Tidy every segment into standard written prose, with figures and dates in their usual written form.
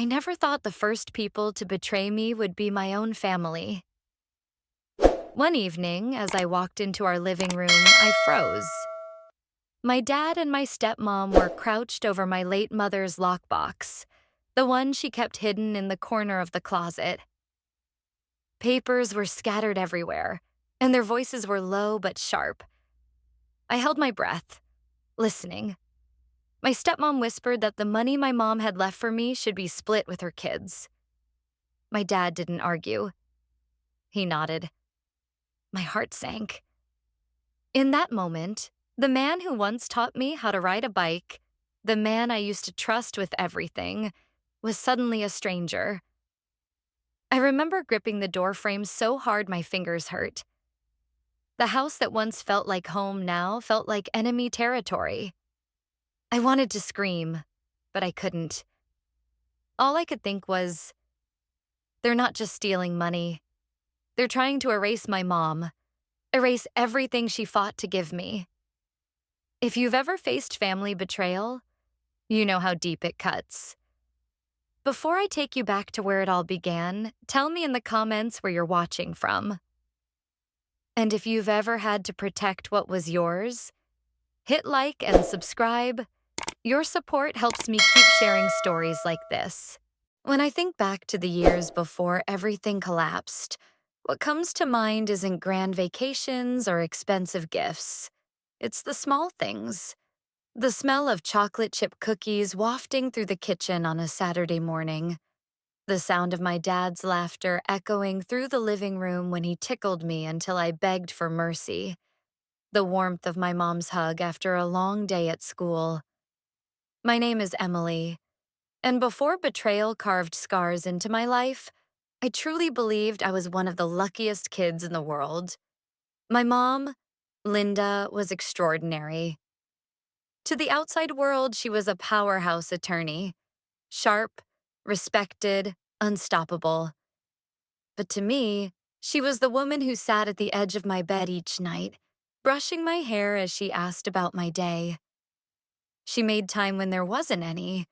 never thought the first people to betray me would be my own family. One evening, as I walked into our living room, I froze. My dad and my stepmom were crouched over my late mother's lockbox, the one she kept hidden in the corner of the closet. Papers were scattered everywhere, and their voices were low but sharp. I held my breath, listening. My stepmom whispered that the money my mom had left for me should be split with her kids. My dad didn't argue. He nodded. My heart sank. In that moment, the man who once taught me how to ride a bike, the man I used to trust with everything, was suddenly a stranger. I remember gripping the doorframe so hard my fingers hurt. The house that once felt like home now felt like enemy territory. I wanted to scream, but I couldn't. All I could think was, they're not just stealing money. They're trying to erase my mom, erase everything she fought to give me. If you've ever faced family betrayal, you know how deep it cuts. Before I take you back to where it all began, tell me in the comments where you're watching from. And if you've ever had to protect what was yours, hit like and subscribe. Your support helps me keep sharing stories like this. When I think back to the years before everything collapsed, what comes to mind isn't grand vacations or expensive gifts. It's the small things. The smell of chocolate chip cookies wafting through the kitchen on a Saturday morning. The sound of my dad's laughter echoing through the living room when he tickled me until I begged for mercy. The warmth of my mom's hug after a long day at school. My name is Emily, and before betrayal carved scars into my life, I truly believed I was one of the luckiest kids in the world. My mom, Linda, was extraordinary. To the outside world, she was a powerhouse attorney. Sharp, respected, unstoppable. But to me, she was the woman who sat at the edge of my bed each night, brushing my hair as she asked about my day. She made time when there wasn't any.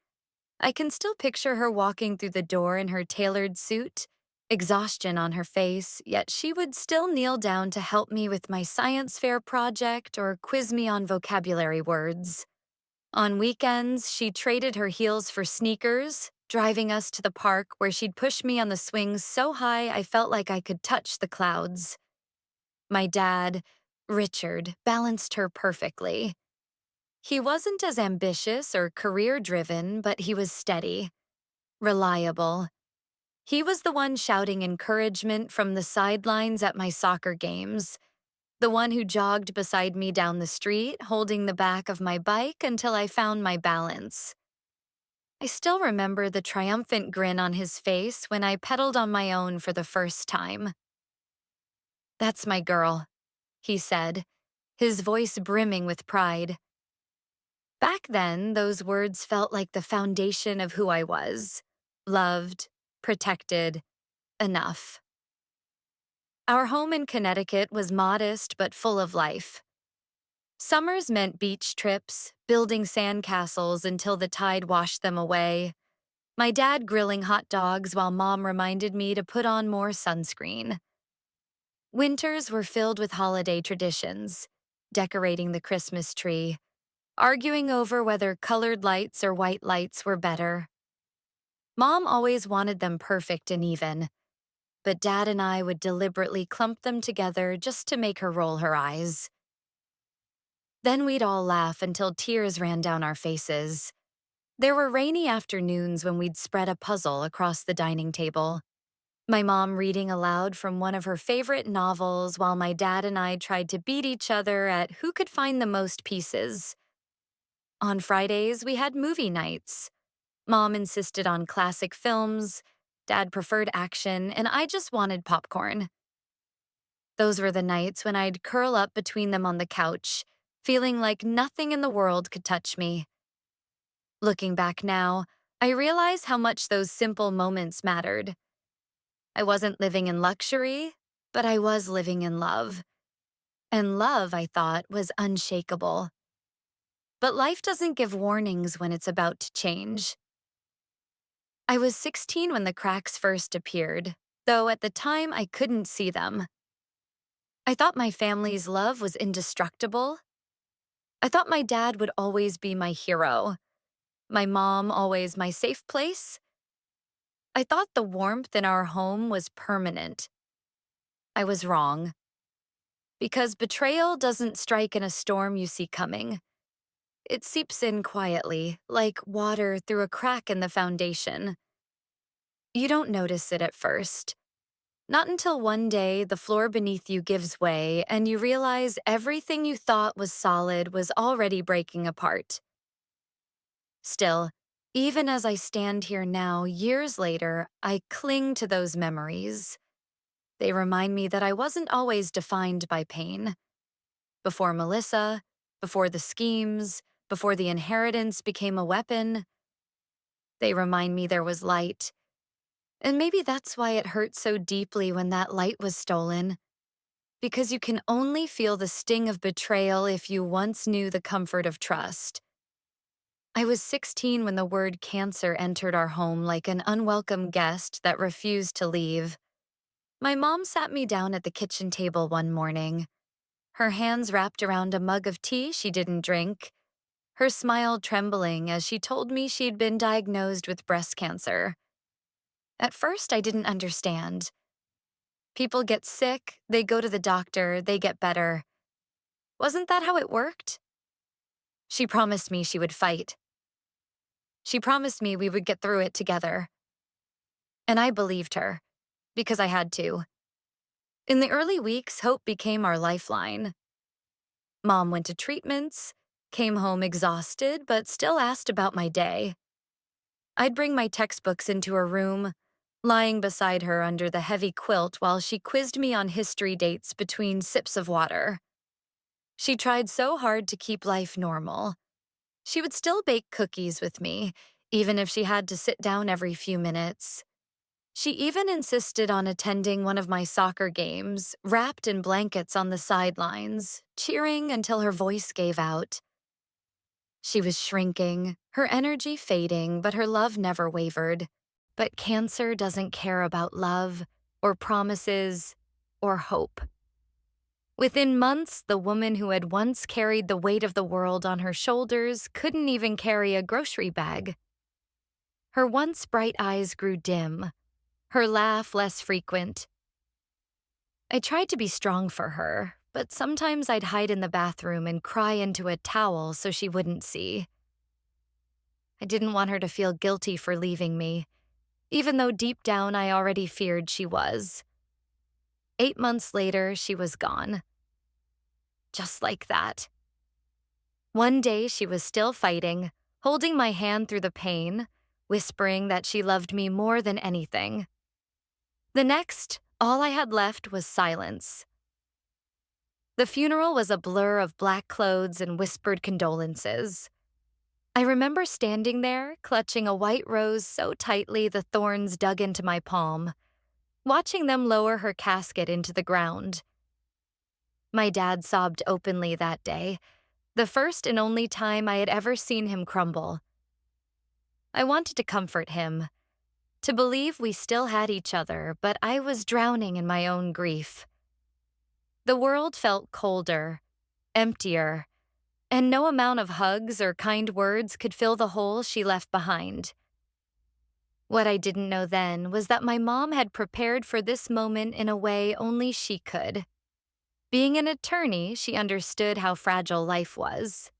I can still picture her walking through the door in her tailored suit, exhaustion on her face, yet she would still kneel down to help me with my science fair project or quiz me on vocabulary words. On weekends, she traded her heels for sneakers, driving us to the park where she'd push me on the swings so high I felt like I could touch the clouds. My dad, Richard, balanced her perfectly. He wasn't as ambitious or career-driven, but he was steady, reliable. He was the one shouting encouragement from the sidelines at my soccer games, the one who jogged beside me down the street, holding the back of my bike until I found my balance. I still remember the triumphant grin on his face when I pedaled on my own for the first time. "That's my girl," he said, his voice brimming with pride. Back then, those words felt like the foundation of who I was. Loved, protected, enough. Our home in Connecticut was modest but full of life. Summers meant beach trips, building sandcastles until the tide washed them away. My dad grilling hot dogs while Mom reminded me to put on more sunscreen. Winters were filled with holiday traditions, decorating the Christmas tree, arguing over whether colored lights or white lights were better. Mom always wanted them perfect and even, but Dad and I would deliberately clump them together just to make her roll her eyes. Then we'd all laugh until tears ran down our faces. There were rainy afternoons when we'd spread a puzzle across the dining table. My mom reading aloud from one of her favorite novels while my dad and I tried to beat each other at who could find the most pieces. On Fridays, we had movie nights. Mom insisted on classic films, Dad preferred action, and I just wanted popcorn. Those were the nights when I'd curl up between them on the couch, feeling like nothing in the world could touch me. Looking back now, I realize how much those simple moments mattered. I wasn't living in luxury, but I was living in love. And love, I thought, was unshakable. But life doesn't give warnings when it's about to change. I was 16 when the cracks first appeared, though at the time I couldn't see them. I thought my family's love was indestructible. I thought my dad would always be my hero, my mom always my safe place. I thought the warmth in our home was permanent. I was wrong. Because betrayal doesn't strike in a storm you see coming. It seeps in quietly, like water through a crack in the foundation. You don't notice it at first. Not until one day the floor beneath you gives way and you realize everything you thought was solid was already breaking apart. Still, even as I stand here now, years later, I cling to those memories. They remind me that I wasn't always defined by pain. Before Melissa, before the schemes, before the inheritance became a weapon, they remind me there was light. And maybe that's why it hurt so deeply when that light was stolen. Because you can only feel the sting of betrayal if you once knew the comfort of trust. I was 16 when the word cancer entered our home like an unwelcome guest that refused to leave. My mom sat me down at the kitchen table one morning, her hands wrapped around a mug of tea she didn't drink, her smile trembling as she told me she'd been diagnosed with breast cancer. At first, I didn't understand. People get sick, they go to the doctor, they get better. Wasn't that how it worked? She promised me she would fight. She promised me we would get through it together. And I believed her, because I had to. In the early weeks, hope became our lifeline. Mom went to treatments, came home exhausted, but still asked about my day. I'd bring my textbooks into her room, lying beside her under the heavy quilt while she quizzed me on history dates between sips of water. She tried so hard to keep life normal. She would still bake cookies with me, even if she had to sit down every few minutes. She even insisted on attending one of my soccer games, wrapped in blankets on the sidelines, cheering until her voice gave out. She was shrinking, her energy fading, but her love never wavered. But cancer doesn't care about love, or promises, or hope. Within months, the woman who had once carried the weight of the world on her shoulders couldn't even carry a grocery bag. Her once bright eyes grew dim, her laugh less frequent. I tried to be strong for her, but sometimes I'd hide in the bathroom and cry into a towel so she wouldn't see. I didn't want her to feel guilty for leaving me, even though deep down I already feared she was. 8 months later, she was gone. Just like that. One day, she was still fighting, holding my hand through the pain, whispering that she loved me more than anything. The next, all I had left was silence. The funeral was a blur of black clothes and whispered condolences. I remember standing there, clutching a white rose so tightly the thorns dug into my palm, watching them lower her casket into the ground. My dad sobbed openly that day, the first and only time I had ever seen him crumble. I wanted to comfort him, to believe we still had each other, but I was drowning in my own grief. The world felt colder, emptier, and no amount of hugs or kind words could fill the hole she left behind. What I didn't know then was that my mom had prepared for this moment in a way only she could. Being an attorney, she understood how fragile life was.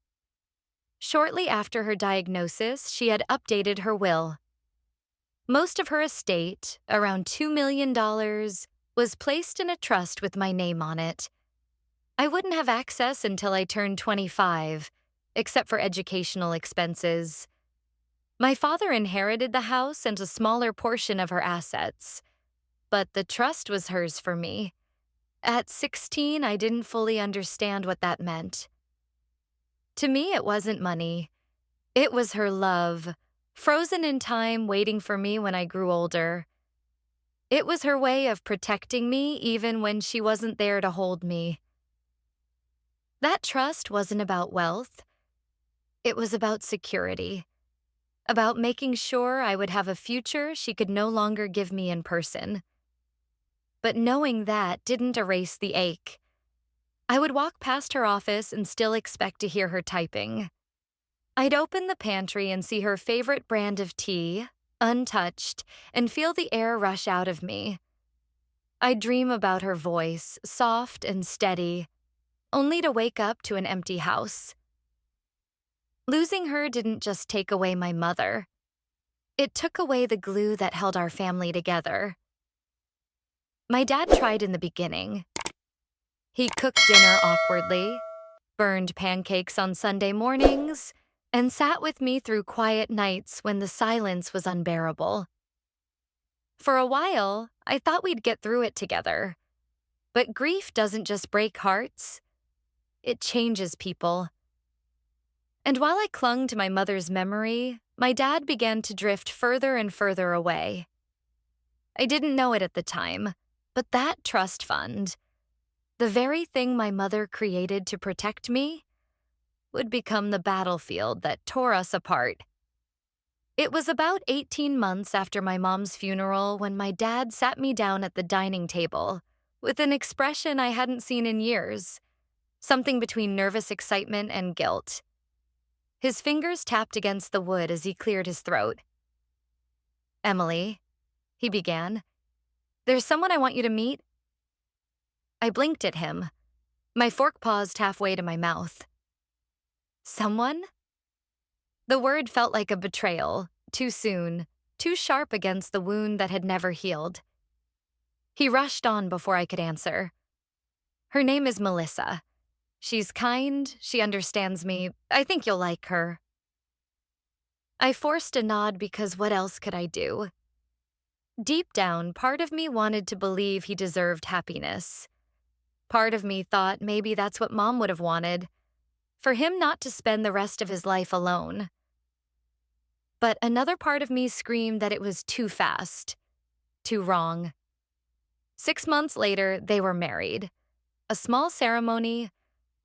Shortly after her diagnosis, she had updated her will. Most of her estate, around $2 million, was placed in a trust with my name on it. I wouldn't have access until I turned 25, except for educational expenses. My father inherited the house and a smaller portion of her assets, but the trust was hers for me. At 16, I didn't fully understand what that meant. To me, it wasn't money. It was her love, frozen in time, waiting for me when I grew older. It was her way of protecting me even when she wasn't there to hold me. That trust wasn't about wealth. It was about security. about making sure I would have a future she could no longer give me in person. But knowing that didn't erase the ache. I would walk past her office and still expect to hear her typing. I'd open the pantry and see her favorite brand of tea, untouched, and feel the air rush out of me. I'd dream about her voice, soft and steady, only to wake up to an empty house. Losing her didn't just take away my mother. It took away the glue that held our family together. My dad tried in the beginning. He cooked dinner awkwardly, burned pancakes on Sunday mornings, and sat with me through quiet nights when the silence was unbearable. For a while, I thought we'd get through it together. But grief doesn't just break hearts, it changes people. And while I clung to my mother's memory, my dad began to drift further and further away. I didn't know it at the time, but that trust fund, the very thing my mother created to protect me, would become the battlefield that tore us apart. It was about 18 months after my mom's funeral when my dad sat me down at the dining table with an expression I hadn't seen in years, something between nervous excitement and guilt. His fingers tapped against the wood as he cleared his throat. "Emily," he began, "there's someone I want you to meet." I blinked at him. My fork paused halfway to my mouth. Someone? The word felt like a betrayal, too soon, too sharp against the wound that had never healed. He rushed on before I could answer. "Her name is Melissa. She's kind, she understands me. I think you'll like her." I forced a nod because what else could I do? Deep down, part of me wanted to believe he deserved happiness. Part of me thought maybe that's what Mom would have wanted, for him not to spend the rest of his life alone. But another part of me screamed that it was too fast, too wrong. 6 months later, they were married. A small ceremony,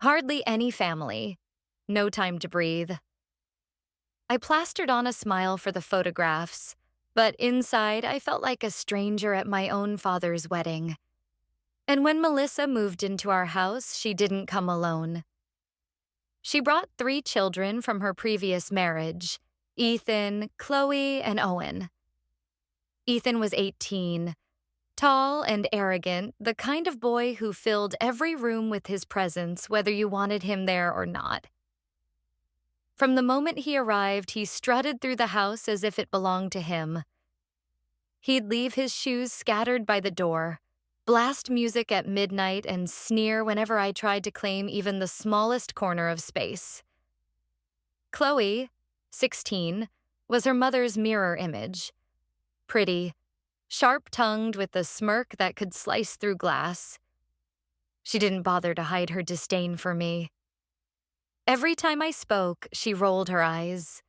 hardly any family, no time to breathe. I plastered on a smile for the photographs, but inside I felt like a stranger at my own father's wedding. And when Melissa moved into our house, she didn't come alone. She brought 3 children from her previous marriage: Ethan, Chloe, and Owen. Ethan was 18, tall and arrogant, the kind of boy who filled every room with his presence, whether you wanted him there or not. From the moment he arrived, he strutted through the house as if it belonged to him. He'd leave his shoes scattered by the door, blast music at midnight, and sneer whenever I tried to claim even the smallest corner of space. Chloe, 16, was her mother's mirror image. Pretty, sharp-tongued with a smirk that could slice through glass. She didn't bother to hide her disdain for me. Every time I spoke, she rolled her eyes.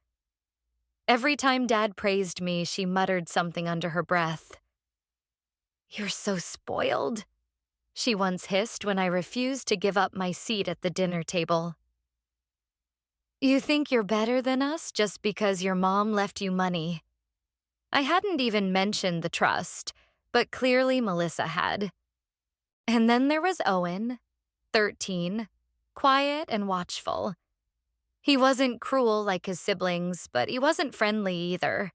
Every time Dad praised me, she muttered something under her breath. "You're so spoiled," she once hissed when I refused to give up my seat at the dinner table. "You think you're better than us just because your mom left you money." I hadn't even mentioned the trust, but clearly Melissa had. And then there was Owen, 13, quiet and watchful. He wasn't cruel like his siblings, but he wasn't friendly either.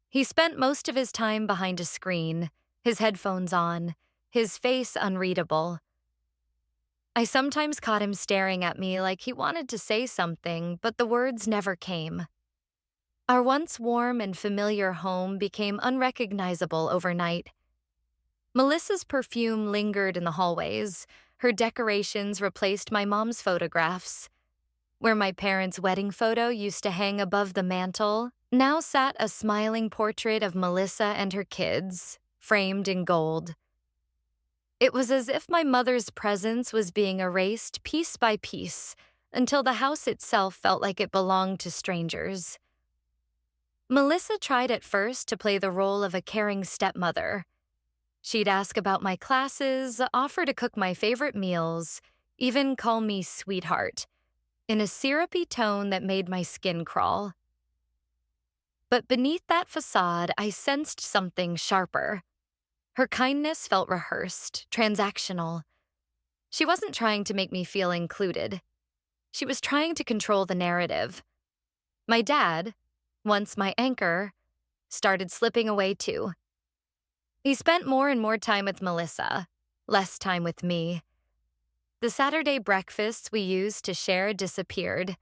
He spent most of his time behind a screen, his headphones on, his face unreadable. I sometimes caught him staring at me like he wanted to say something, but the words never came. Our once warm and familiar home became unrecognizable overnight. Melissa's perfume lingered in the hallways. Her decorations replaced my mom's photographs. Where my parents' wedding photo used to hang above the mantel, now sat a smiling portrait of Melissa and her kids, framed in gold. It was as if my mother's presence was being erased piece by piece until the house itself felt like it belonged to strangers. Melissa tried at first to play the role of a caring stepmother. She'd ask about my classes, offer to cook my favorite meals, even call me sweetheart, in a syrupy tone that made my skin crawl. But beneath that facade, I sensed something sharper. Her kindness felt rehearsed, transactional. She wasn't trying to make me feel included. She was trying to control the narrative. My dad, once my anchor, started slipping away too. He spent more and more time with Melissa, less time with me. The Saturday breakfasts we used to share disappeared.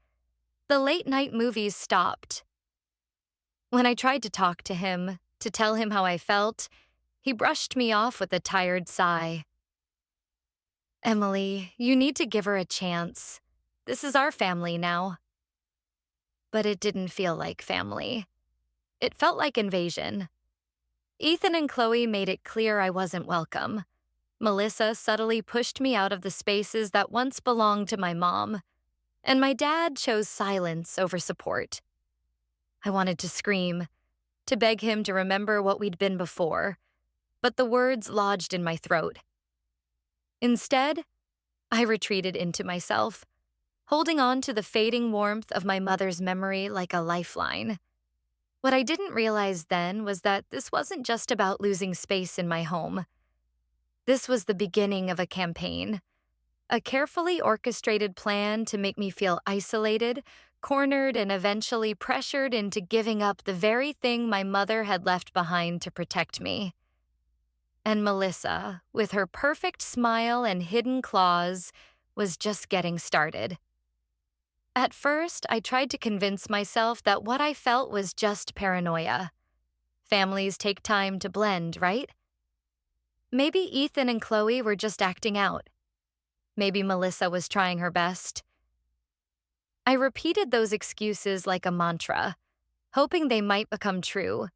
The late-night movies stopped. When I tried to talk to him, to tell him how I felt, he brushed me off with a tired sigh. "Emily, you need to give her a chance. This is our family now." But it didn't feel like family. It felt like invasion. Ethan and Chloe made it clear I wasn't welcome. Melissa subtly pushed me out of the spaces that once belonged to my mom, and my dad chose silence over support. I wanted to scream, to beg him to remember what we'd been before, but the words lodged in my throat. Instead, I retreated into myself, holding on to the fading warmth of my mother's memory like a lifeline. What I didn't realize then was that this wasn't just about losing space in my home. This was the beginning of a campaign, a carefully orchestrated plan to make me feel isolated, cornered, and eventually pressured into giving up the very thing my mother had left behind to protect me. And Melissa, with her perfect smile and hidden claws, was just getting started. At first, I tried to convince myself that what I felt was just paranoia. Families take time to blend, right? Maybe Ethan and Chloe were just acting out. Maybe Melissa was trying her best. I repeated those excuses like a mantra, hoping they might become true.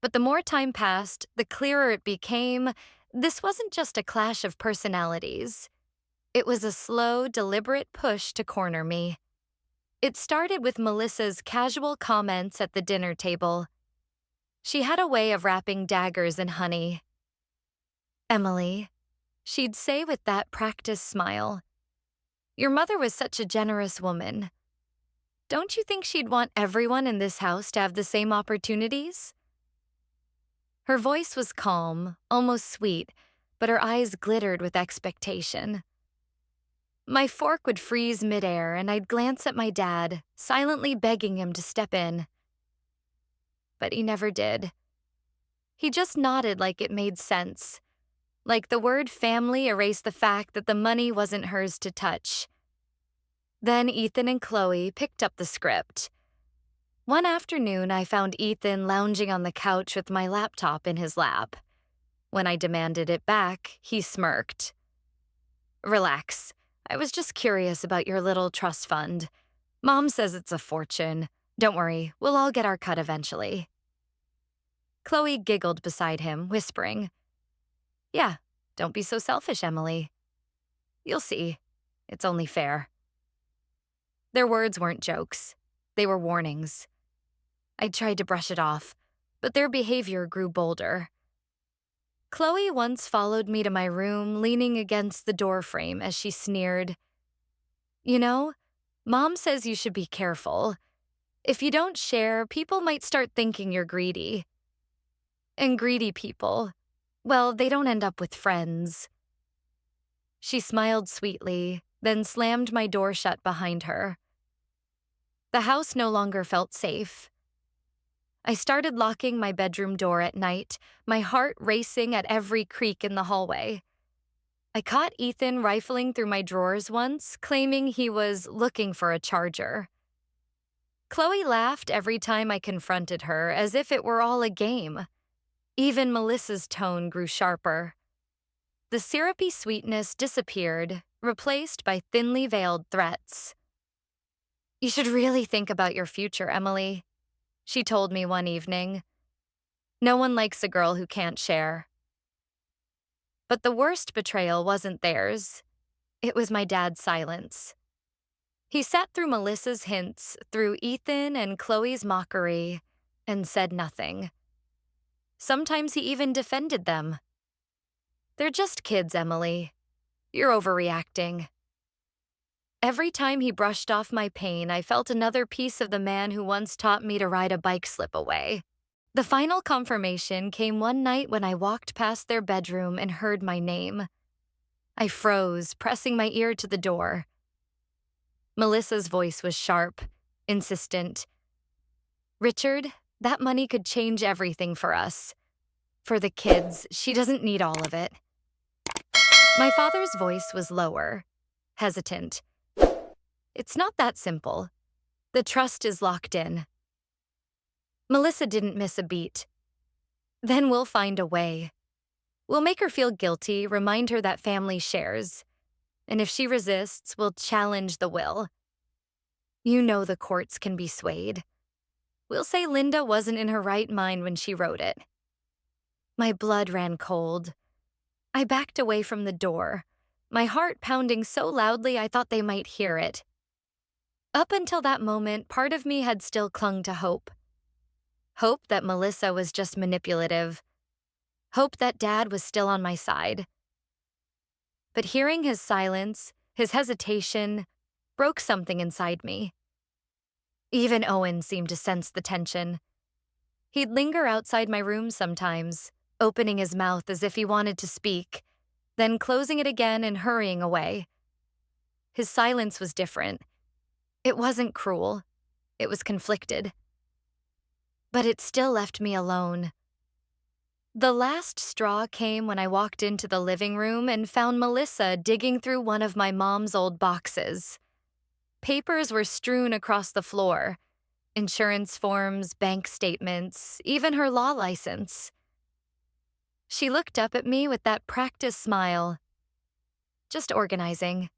But the more time passed, the clearer it became, this wasn't just a clash of personalities. It was a slow, deliberate push to corner me. It started with Melissa's casual comments at the dinner table. She had a way of wrapping daggers in honey. "Emily," she'd say with that practiced smile, "your mother was such a generous woman. Don't you think she'd want everyone in this house to have the same opportunities?" Her voice was calm, almost sweet, but her eyes glittered with expectation. My fork would freeze midair, and I'd glance at my dad, silently begging him to step in. But he never did. He just nodded like it made sense, like the word family erased the fact that the money wasn't hers to touch. Then Ethan and Chloe picked up the script. One afternoon, I found Ethan lounging on the couch with my laptop in his lap. When I demanded it back, he smirked. "Relax. I was just curious about your little trust fund. Mom says it's a fortune. Don't worry, we'll all get our cut eventually." Chloe giggled beside him, whispering, "Yeah, don't be so selfish, Emily. You'll see. It's only fair." Their words weren't jokes. They were warnings. I tried to brush it off, but their behavior grew bolder. Chloe once followed me to my room, leaning against the doorframe as she sneered, "You know, Mom says you should be careful. If you don't share, people might start thinking you're greedy. And greedy people, well, they don't end up with friends." She smiled sweetly, then slammed my door shut behind her. The house no longer felt safe. I started locking my bedroom door at night, my heart racing at every creak in the hallway. I caught Ethan rifling through my drawers once, claiming he was looking for a charger. Chloe laughed every time I confronted her, as if it were all a game. Even Melissa's tone grew sharper. The syrupy sweetness disappeared, replaced by thinly veiled threats. "You should really think about your future, Emily," she told me one evening. "No one likes a girl who can't share." But the worst betrayal wasn't theirs. It was my dad's silence. He sat through Melissa's hints, through Ethan and Chloe's mockery, and said nothing. Sometimes he even defended them. "They're just kids, Emily. You're overreacting." Every time he brushed off my pain, I felt another piece of the man who once taught me to ride a bike slip away. The final confirmation came one night when I walked past their bedroom and heard my name. I froze, pressing my ear to the door. Melissa's voice was sharp, insistent. "Richard, that money could change everything for us. For the kids, she doesn't need all of it." My father's voice was lower, hesitant. "It's not that simple. The trust is locked in." Melissa didn't miss a beat. "Then we'll find a way. We'll make her feel guilty, remind her that family shares. And if she resists, we'll challenge the will. You know the courts can be swayed. We'll say Linda wasn't in her right mind when she wrote it." My blood ran cold. I backed away from the door, my heart pounding so loudly I thought they might hear it. Up until that moment, part of me had still clung to hope. Hope that Melissa was just manipulative. Hope that Dad was still on my side. But hearing his silence, his hesitation, broke something inside me. Even Owen seemed to sense the tension. He'd linger outside my room sometimes, opening his mouth as if he wanted to speak, then closing it again and hurrying away. His silence was different. It wasn't cruel. It was conflicted. But it still left me alone. The last straw came when I walked into the living room and found Melissa digging through one of my mom's old boxes. Papers were strewn across the floor. Insurance forms, bank statements, even her law license. She looked up at me with that practiced smile. "Just organizing,"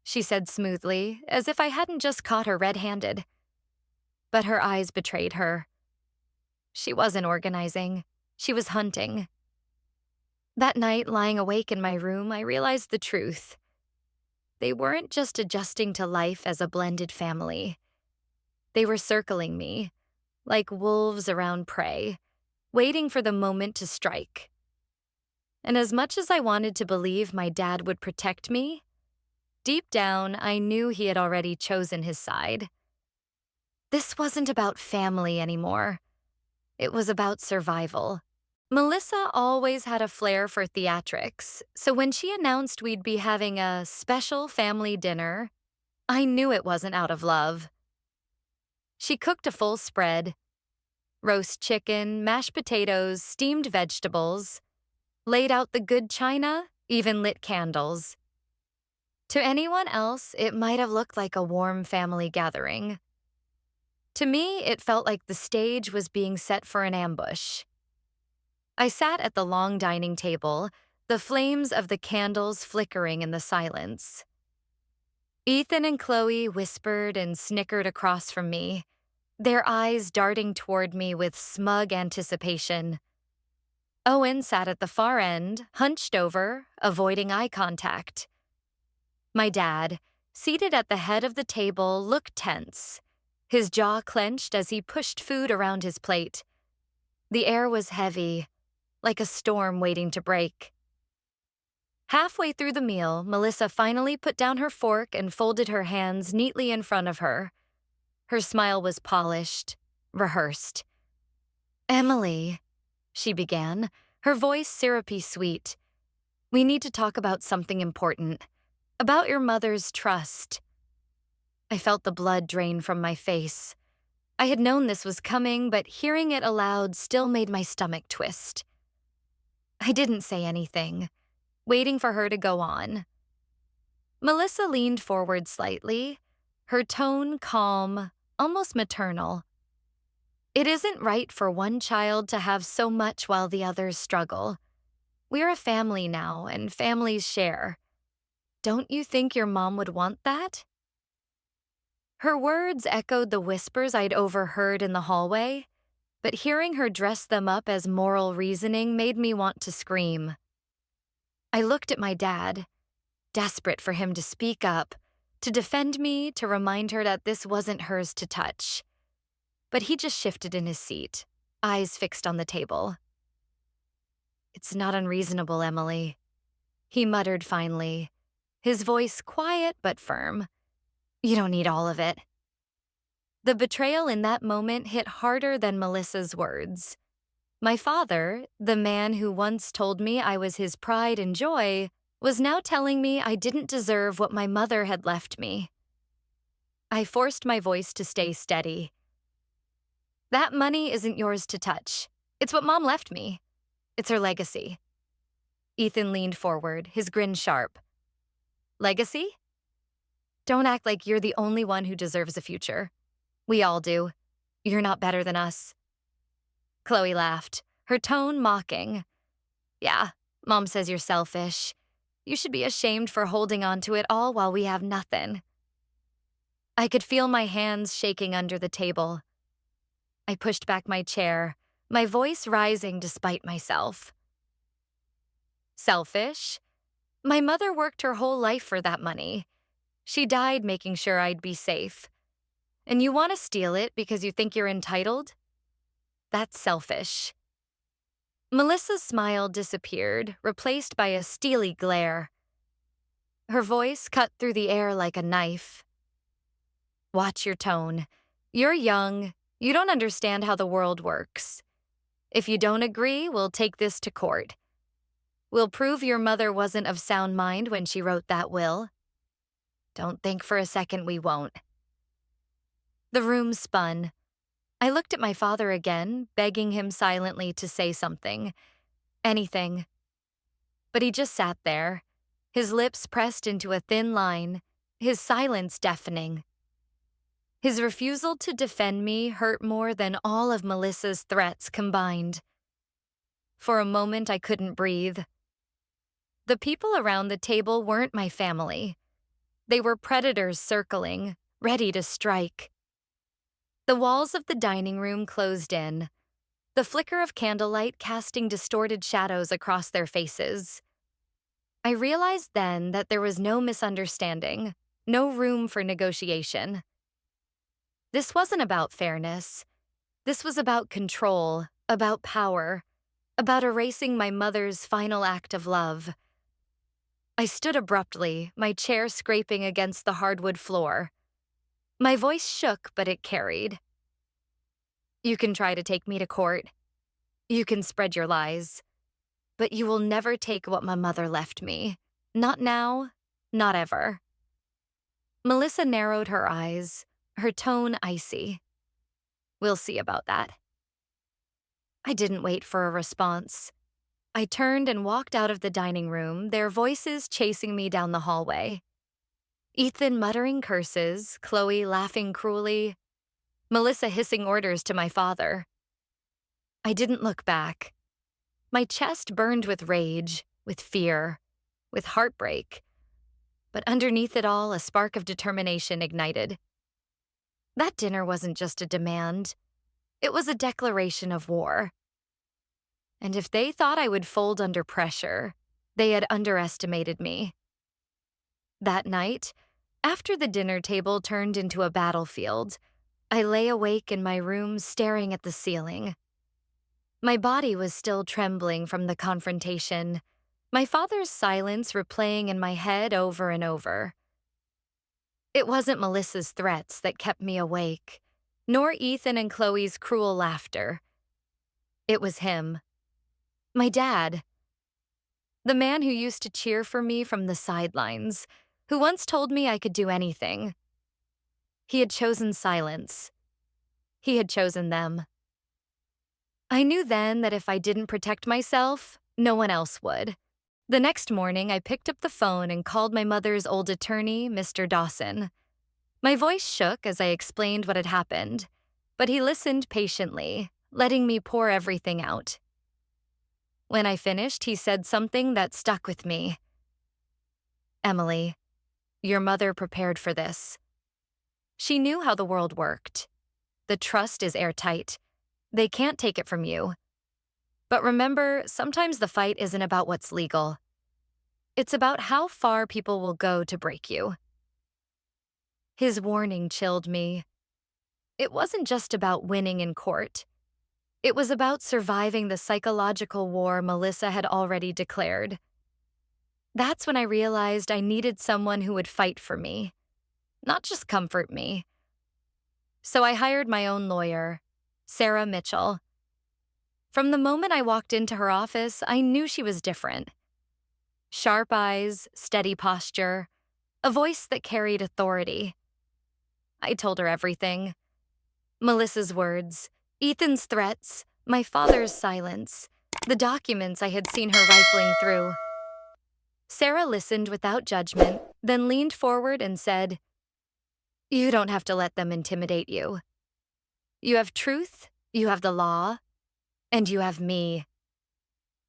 she said smoothly, as if I hadn't just caught her red-handed. But her eyes betrayed her. She wasn't organizing. She was hunting. That night, lying awake in my room, I realized the truth. They weren't just adjusting to life as a blended family. They were circling me, like wolves around prey, waiting for the moment to strike. And as much as I wanted to believe my dad would protect me, deep down, I knew he had already chosen his side. This wasn't about family anymore. It was about survival. Melissa always had a flair for theatrics, so when she announced we'd be having a special family dinner, I knew it wasn't out of love. She cooked a full spread: roast chicken, mashed potatoes, steamed vegetables, laid out the good china, even lit candles. To anyone else, it might have looked like a warm family gathering. To me, it felt like the stage was being set for an ambush. I sat at the long dining table, the flames of the candles flickering in the silence. Ethan and Chloe whispered and snickered across from me, their eyes darting toward me with smug anticipation. Owen sat at the far end, hunched over, avoiding eye contact. My dad, seated at the head of the table, looked tense, his jaw clenched as he pushed food around his plate. The air was heavy, like a storm waiting to break. Halfway through the meal, Melissa finally put down her fork and folded her hands neatly in front of her. Her smile was polished, rehearsed. "Emily," she began, her voice syrupy sweet, "we need to talk about something important. About your mother's trust." I felt the blood drain from my face. I had known this was coming, but hearing it aloud still made my stomach twist. I didn't say anything, waiting for her to go on. Melissa leaned forward slightly, her tone calm, almost maternal. "It isn't right for one child to have so much while the others struggle. We're a family now, and families share. Don't you think your mom would want that?" Her words echoed the whispers I'd overheard in the hallway, but hearing her dress them up as moral reasoning made me want to scream. I looked at my dad, desperate for him to speak up, to defend me, to remind her that this wasn't hers to touch. But he just shifted in his seat, eyes fixed on the table. "It's not unreasonable, Emily," he muttered finally, his voice quiet but firm. You don't need all of it. The betrayal in that moment hit harder than Melissa's words. My father, the man who once told me I was his pride and joy, was now telling me I didn't deserve what my mother had left me. I forced my voice to stay steady. That money isn't yours to touch. It's what Mom left me. It's her legacy. Ethan leaned forward, his grin sharp. Legacy? Don't act like you're the only one who deserves a future. We all do. You're not better than us. Chloe laughed, her tone mocking. Yeah, Mom says you're selfish. You should be ashamed for holding on to it all while we have nothing. I could feel my hands shaking under the table. I pushed back my chair, my voice rising despite myself. Selfish? My mother worked her whole life for that money. She died making sure I'd be safe. And you want to steal it because you think you're entitled? That's selfish. Melissa's smile disappeared, replaced by a steely glare. Her voice cut through the air like a knife. Watch your tone. You're young. You don't understand how the world works. If you don't agree, we'll take this to court. We'll prove your mother wasn't of sound mind when she wrote that will. Don't think for a second we won't. The room spun. I looked at my father again, begging him silently to say something. Anything. But he just sat there, his lips pressed into a thin line, his silence deafening. His refusal to defend me hurt more than all of Melissa's threats combined. For a moment, I couldn't breathe. The people around the table weren't my family. They were predators circling, ready to strike. The walls of the dining room closed in, the flicker of candlelight casting distorted shadows across their faces. I realized then that there was no misunderstanding, no room for negotiation. This wasn't about fairness. This was about control, about power, about erasing my mother's final act of love. I stood abruptly, my chair scraping against the hardwood floor. My voice shook, but it carried. You can try to take me to court. You can spread your lies. But you will never take what my mother left me. Not now, not ever. Melissa narrowed her eyes, her tone icy. We'll see about that. I didn't wait for a response. I turned and walked out of the dining room, their voices chasing me down the hallway. Ethan muttering curses, Chloe laughing cruelly, Melissa hissing orders to my father. I didn't look back. My chest burned with rage, with fear, with heartbreak. But underneath it all, a spark of determination ignited. That dinner wasn't just a demand. It was a declaration of war. And if they thought I would fold under pressure, they had underestimated me. That night, after the dinner table turned into a battlefield, I lay awake in my room staring at the ceiling. My body was still trembling from the confrontation, my father's silence replaying in my head over and over. It wasn't Melissa's threats that kept me awake, nor Ethan and Chloe's cruel laughter. It was him. My dad. The man who used to cheer for me from the sidelines, who once told me I could do anything. He had chosen silence. He had chosen them. I knew then that if I didn't protect myself, no one else would. The next morning, I picked up the phone and called my mother's old attorney, Mr. Dawson. My voice shook as I explained what had happened, but he listened patiently, letting me pour everything out. When I finished, he said something that stuck with me. Emily, your mother prepared for this. She knew how the world worked. The trust is airtight. They can't take it from you. But remember, sometimes the fight isn't about what's legal. It's about how far people will go to break you. His warning chilled me. It wasn't just about winning in court. It was about surviving the psychological war Melissa had already declared. That's when I realized I needed someone who would fight for me. not just comfort me. So I hired my own lawyer, Sarah Mitchell. From the moment I walked into her office, I knew she was different. Sharp eyes, steady posture, a voice that carried authority. I told her everything. Melissa's words, Ethan's threats, my father's silence, the documents I had seen her rifling through. Sarah listened without judgment, then leaned forward and said, "You don't have to let them intimidate you. You have truth, you have the law, and you have me.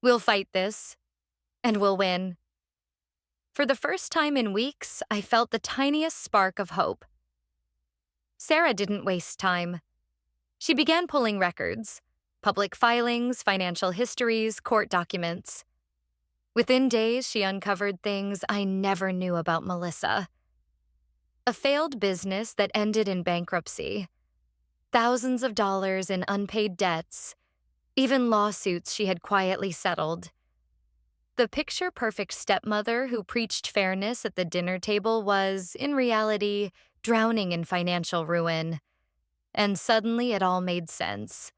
We'll fight this, and we'll win." For the first time in weeks, I felt the tiniest spark of hope. Sarah didn't waste time. She began pulling records, public filings, financial histories, court documents. Within days, she uncovered things I never knew about Melissa. A failed business that ended in bankruptcy, thousands of dollars in unpaid debts, even lawsuits she had quietly settled. The picture-perfect stepmother who preached fairness at the dinner table was, in reality, drowning in financial ruin. And suddenly it all made sense.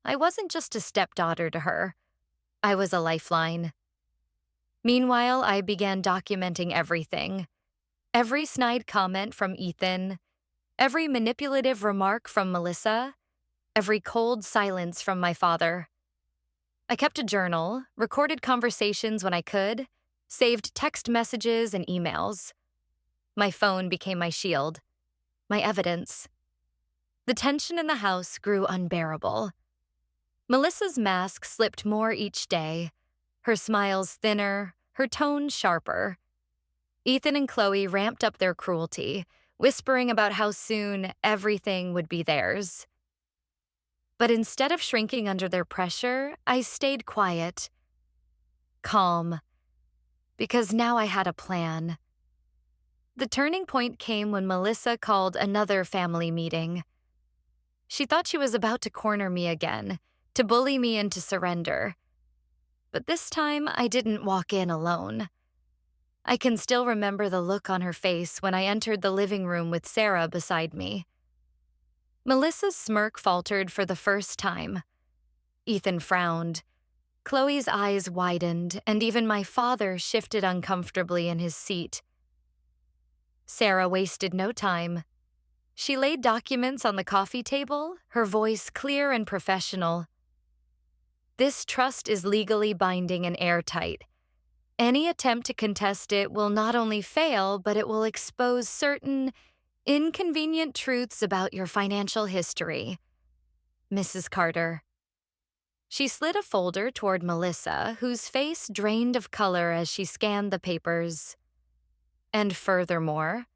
I wasn't just a stepdaughter to her. I was a lifeline. Meanwhile, I began documenting everything. Every snide comment from Ethan, every manipulative remark from Melissa, every cold silence from my father. I kept a journal, recorded conversations when I could, saved text messages and emails. My phone became my shield, my evidence. The tension in the house grew unbearable. Melissa's mask slipped more each day, her smiles thinner, her tone sharper. Ethan and Chloe ramped up their cruelty, whispering about how soon everything would be theirs. But instead of shrinking under their pressure, I stayed quiet, calm, because now I had a plan. The turning point came when Melissa called another family meeting. She thought she was about to corner me again, to bully me into surrender. But this time, I didn't walk in alone. I can still remember the look on her face when I entered the living room with Sarah beside me. Melissa's smirk faltered for the first time. Ethan frowned. Chloe's eyes widened, and even my father shifted uncomfortably in his seat. Sarah wasted no time. She laid documents on the coffee table, her voice clear and professional. "This trust is legally binding and airtight. Any attempt to contest it will not only fail, but it will expose certain inconvenient truths about your financial history. Mrs. Carter." She slid a folder toward Melissa, whose face drained of color as she scanned the papers. "And furthermore,"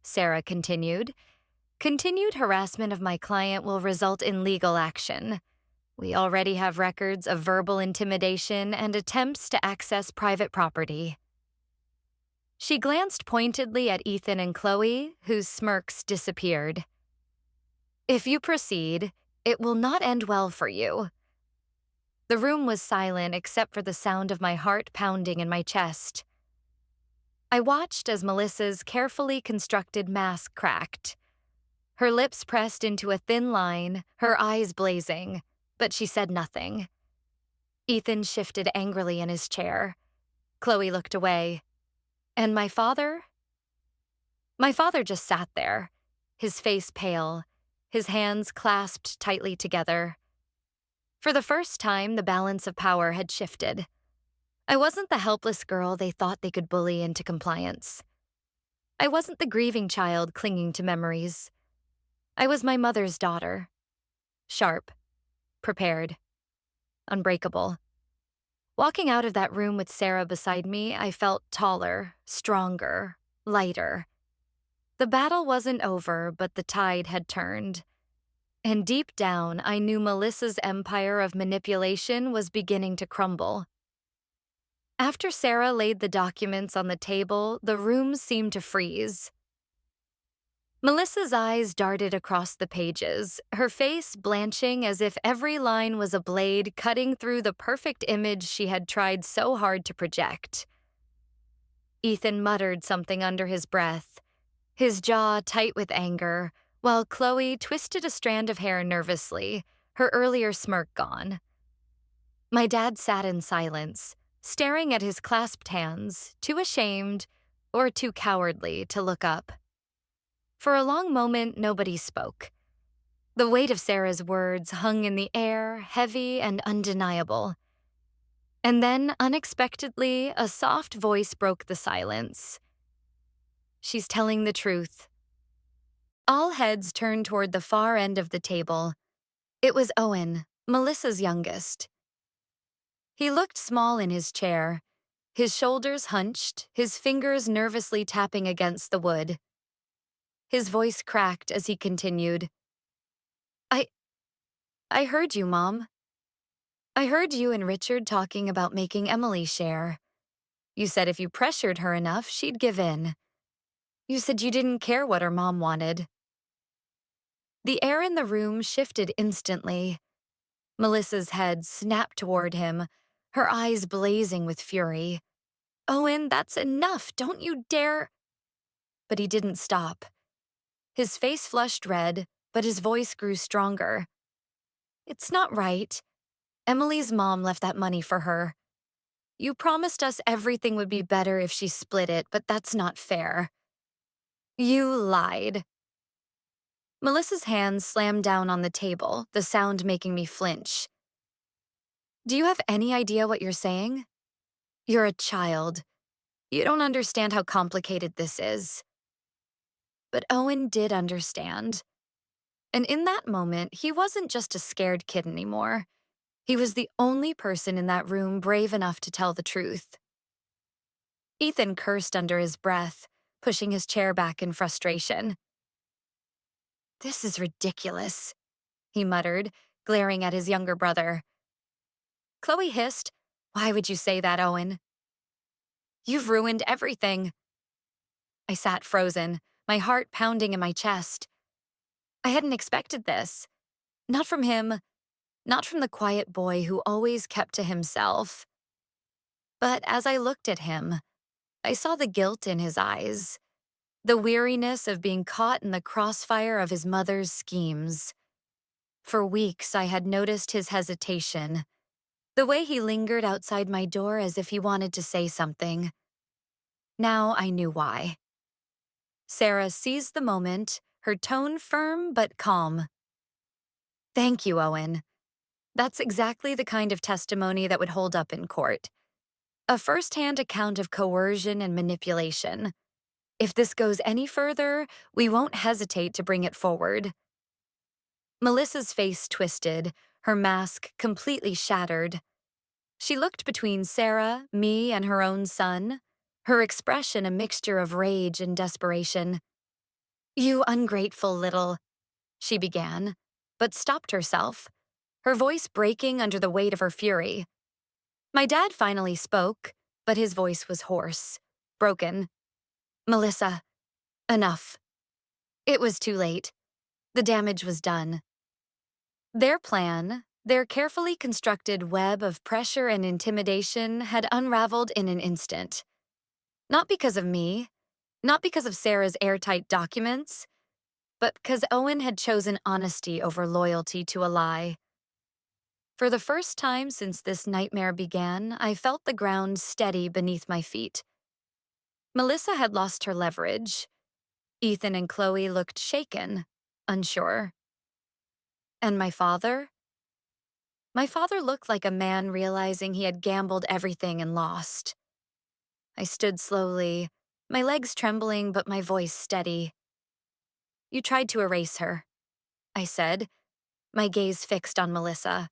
Sarah continued, "continued harassment of my client will result in legal action. We already have records of verbal intimidation and attempts to access private property." She glanced pointedly at Ethan and Chloe, whose smirks disappeared. "If you proceed, it will not end well for you." The room was silent except for the sound of my heart pounding in my chest. I watched as Melissa's carefully constructed mask cracked. Her lips pressed into a thin line, her eyes blazing, but she said nothing. Ethan shifted angrily in his chair. Chloe looked away. And my father? My father just sat there, his face pale, his hands clasped tightly together. For the first time, the balance of power had shifted. I wasn't the helpless girl they thought they could bully into compliance. I wasn't the grieving child clinging to memories. I was my mother's daughter. Sharp, prepared, unbreakable. Walking out of that room with Sarah beside me, I felt taller, stronger, lighter. The battle wasn't over, but the tide had turned. And deep down, I knew Melissa's empire of manipulation was beginning to crumble. After Sarah laid the documents on the table, the room seemed to freeze. Melissa's eyes darted across the pages, her face blanching as if every line was a blade cutting through the perfect image she had tried so hard to project. Ethan muttered something under his breath, his jaw tight with anger, while Chloe twisted a strand of hair nervously, her earlier smirk gone. My dad sat in silence, staring at his clasped hands, too ashamed or too cowardly to look up. For a long moment, nobody spoke. The weight of Sarah's words hung in the air, heavy and undeniable. And then, unexpectedly, a soft voice broke the silence. "She's telling the truth." All heads turned toward the far end of the table. It was Owen, Melissa's youngest. He looked small in his chair, his shoulders hunched, his fingers nervously tapping against the wood. His voice cracked as he continued. I I heard you, Mom. I heard you and Richard talking about making Emily share. You said if you pressured her enough, she'd give in. You said you didn't care what her mom wanted." The air in the room shifted instantly. Melissa's head snapped toward him, her eyes blazing with fury. "Owen, that's enough. Don't you dare—" But he didn't stop. His face flushed red, but his voice grew stronger. "It's not right. Emily's mom left that money for her. You promised us everything would be better if she split it, but that's not fair. You lied." Melissa's hands slammed down on the table, the sound making me flinch. "Do you have any idea what you're saying? You're a child. You don't understand how complicated this is." But Owen did understand. And in that moment, he wasn't just a scared kid anymore. He was the only person in that room brave enough to tell the truth. Ethan cursed under his breath, pushing his chair back in frustration. "This is ridiculous," he muttered, glaring at his younger brother. Chloe hissed, "Why would you say that, Owen? You've ruined everything." I sat frozen, my heart pounding in my chest. I hadn't expected this. Not from him, not from the quiet boy who always kept to himself. But as I looked at him, I saw the guilt in his eyes, the weariness of being caught in the crossfire of his mother's schemes. For weeks, I had noticed his hesitation, the way he lingered outside my door as if he wanted to say something. Now I knew why. Sarah seized the moment, her tone firm but calm. "Thank you, Owen. That's exactly the kind of testimony that would hold up in court. A first-hand account of coercion and manipulation. If this goes any further, we won't hesitate to bring it forward." Melissa's face twisted, her mask completely shattered. She looked between Sarah, me, and her own son, her expression a mixture of rage and desperation. "You ungrateful little—" she began, but stopped herself, her voice breaking under the weight of her fury. My dad finally spoke, but his voice was hoarse, broken. "Melissa, enough." It was too late. The damage was done. Their plan, their carefully constructed web of pressure and intimidation, had unraveled in an instant. Not because of me, not because of Sarah's airtight documents, but because Owen had chosen honesty over loyalty to a lie. For the first time since this nightmare began, I felt the ground steady beneath my feet. Melissa had lost her leverage. Ethan and Chloe looked shaken, unsure. And my father? My father looked like a man realizing he had gambled everything and lost. I stood slowly, my legs trembling but my voice steady. "You tried to erase her," I said, my gaze fixed on Melissa.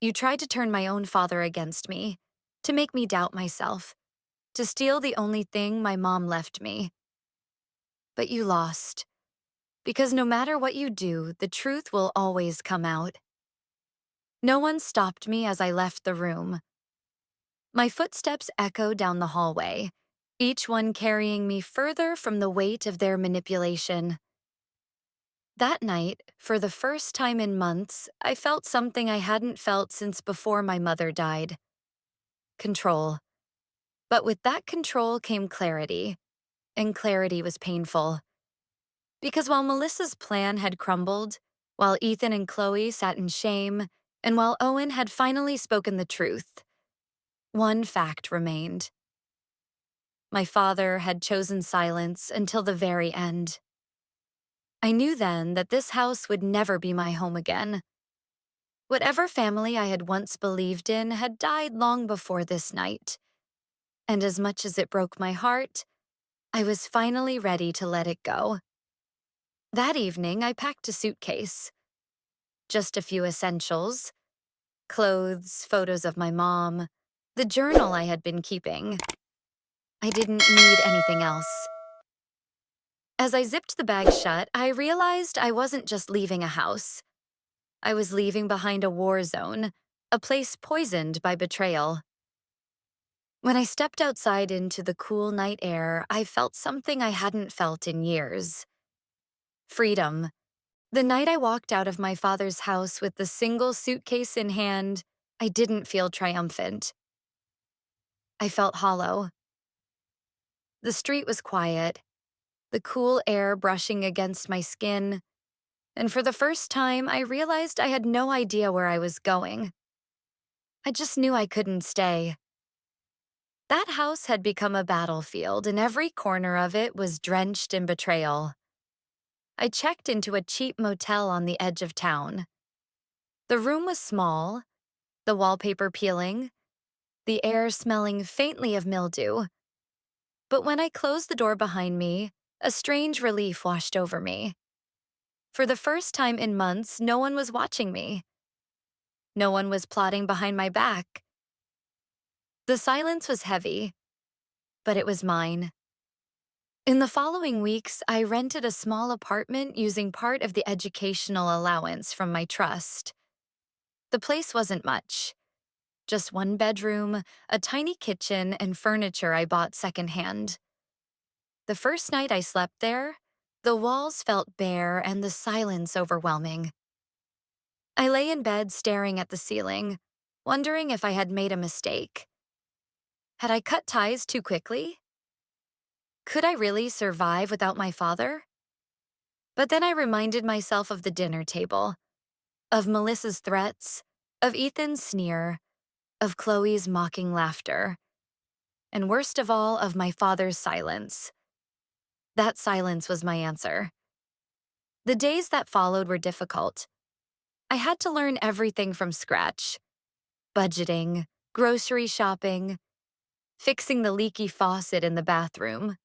"You tried to turn my own father against me, to make me doubt myself, to steal the only thing my mom left me. But you lost, because no matter what you do, the truth will always come out." No one stopped me as I left the room. My footsteps echoed down the hallway, each one carrying me further from the weight of their manipulation. That night, for the first time in months, I felt something I hadn't felt since before my mother died. Control. But with that control came clarity. and clarity was painful. Because while Melissa's plan had crumbled, while Ethan and Chloe sat in shame, and while Owen had finally spoken the truth, one fact remained. My father had chosen silence until the very end. I knew then that this house would never be my home again. Whatever family I had once believed in had died long before this night. And as much as it broke my heart, I was finally ready to let it go. That evening, I packed a suitcase. Just a few essentials: clothes, photos of my mom, the journal I had been keeping. I didn't need anything else. As I zipped the bag shut, I realized I wasn't just leaving a house. I was leaving behind a war zone, a place poisoned by betrayal. When I stepped outside into the cool night air, I felt something I hadn't felt in years. Freedom. The night I walked out of my father's house with the single suitcase in hand, I didn't feel triumphant. I felt hollow. The street was quiet, the cool air brushing against my skin, and for the first time, I realized I had no idea where I was going. I just knew I couldn't stay. That house had become a battlefield, and every corner of it was drenched in betrayal. I checked into a cheap motel on the edge of town. The room was small, the wallpaper peeling, the air smelling faintly of mildew. But when I closed the door behind me, a strange relief washed over me. For the first time in months, no one was watching me. No one was plotting behind my back. The silence was heavy, but it was mine. In the following weeks, I rented a small apartment using part of the educational allowance from my trust. The place wasn't much. Just one bedroom, a tiny kitchen, and furniture I bought secondhand. The first night I slept there, the walls felt bare and the silence overwhelming. I lay in bed staring at the ceiling, wondering if I had made a mistake. Had I cut ties too quickly? Could I really survive without my father? But then I reminded myself of the dinner table, of Melissa's threats, of Ethan's sneer, of Chloe's mocking laughter, and worst of all, of my father's silence. That silence was my answer. The days that followed were difficult. I had to learn everything from scratch: budgeting, grocery shopping, fixing the leaky faucet in the bathroom.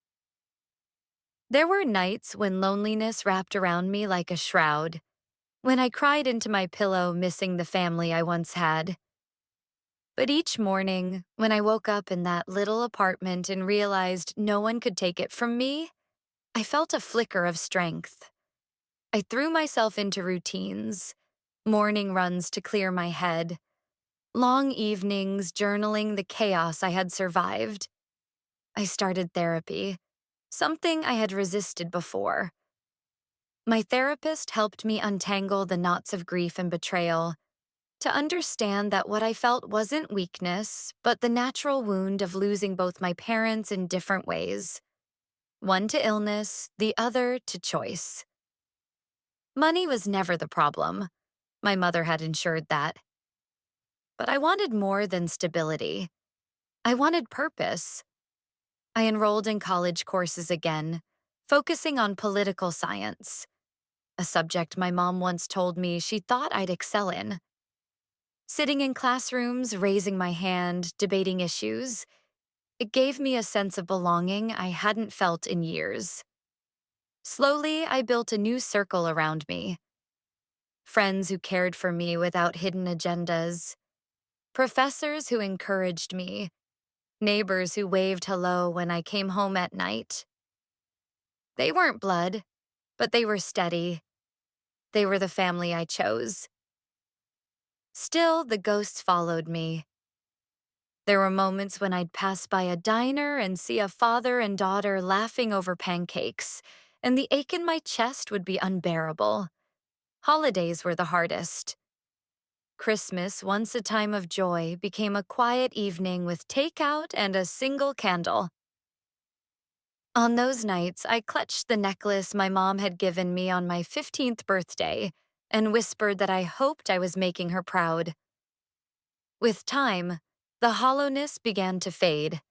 There were nights when loneliness wrapped around me like a shroud, when I cried into my pillow missing the family I once had. But each morning, when I woke up in that little apartment and realized no one could take it from me, I felt a flicker of strength. I threw myself into routines: morning runs to clear my head, long evenings journaling the chaos I had survived. I started therapy, something I had resisted before. My therapist helped me untangle the knots of grief and betrayal, to understand that what I felt wasn't weakness, but the natural wound of losing both my parents in different ways. One to illness, the other to choice. Money was never the problem. My mother had ensured that. But I wanted more than stability. I wanted purpose. I enrolled in college courses again, focusing on political science, a subject my mom once told me she thought I'd excel in. Sitting in classrooms, raising my hand, debating issues, it gave me a sense of belonging I hadn't felt in years. Slowly, I built a new circle around me. Friends who cared for me without hidden agendas, professors who encouraged me, neighbors who waved hello when I came home at night. They weren't blood, but they were steady. They were the family I chose. Still, the ghosts followed me. There were moments when I'd pass by a diner and see a father and daughter laughing over pancakes, and the ache in my chest would be unbearable. Holidays were the hardest. Christmas, once a time of joy, became a quiet evening with takeout and a single candle. On those nights, I clutched the necklace my mom had given me on my 15th birthday and whispered that I hoped I was making her proud. With time, the hollowness began to fade.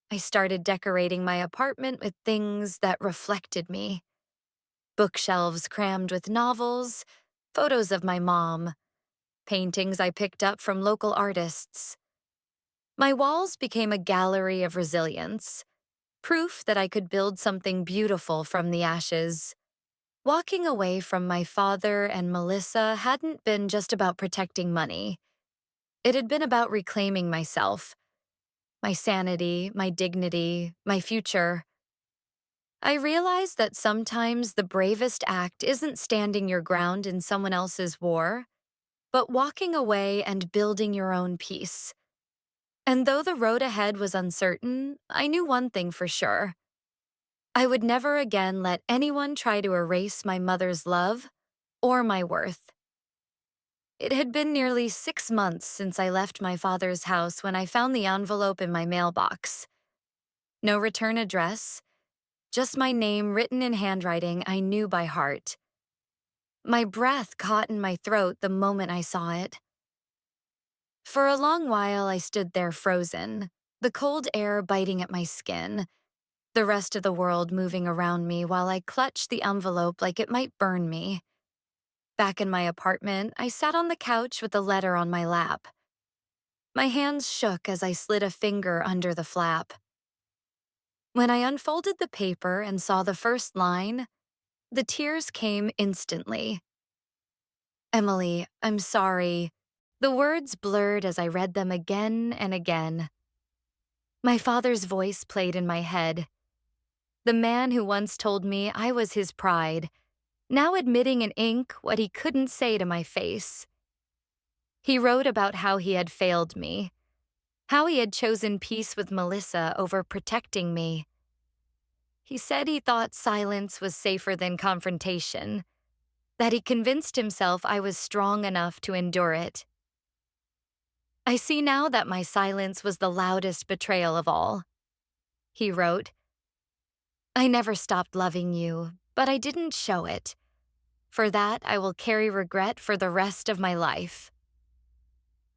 I started decorating my apartment with things that reflected me. Bookshelves crammed with novels, photos of my mom, paintings I picked up from local artists. My walls became a gallery of resilience, proof that I could build something beautiful from the ashes. Walking away from my father and Melissa hadn't been just about protecting money. It had been about reclaiming myself, my sanity, my dignity, my future. I realized that sometimes the bravest act isn't standing your ground in someone else's war, but walking away and building your own peace. And though the road ahead was uncertain, I knew one thing for sure. I would never again let anyone try to erase my mother's love or my worth. It had been nearly 6 months since I left my father's house when I found the envelope in my mailbox. No return address, just my name written in handwriting I knew by heart. My breath caught in my throat the moment I saw it. For a long while, I stood there frozen, the cold air biting at my skin, the rest of the world moving around me while I clutched the envelope like it might burn me. Back in my apartment, I sat on the couch with the letter on my lap. My hands shook as I slid a finger under the flap. When I unfolded the paper and saw the first line, the tears came instantly. Emily, I'm sorry. The words blurred as I read them again and again. My father's voice played in my head. The man who once told me I was his pride, now admitting in ink what he couldn't say to my face. He wrote about how he had failed me, how he had chosen peace with Melissa over protecting me. He said he thought silence was safer than confrontation, that he convinced himself I was strong enough to endure it. I see now that my silence was the loudest betrayal of all. He wrote, I never stopped loving you, but I didn't show it. For that, I will carry regret for the rest of my life.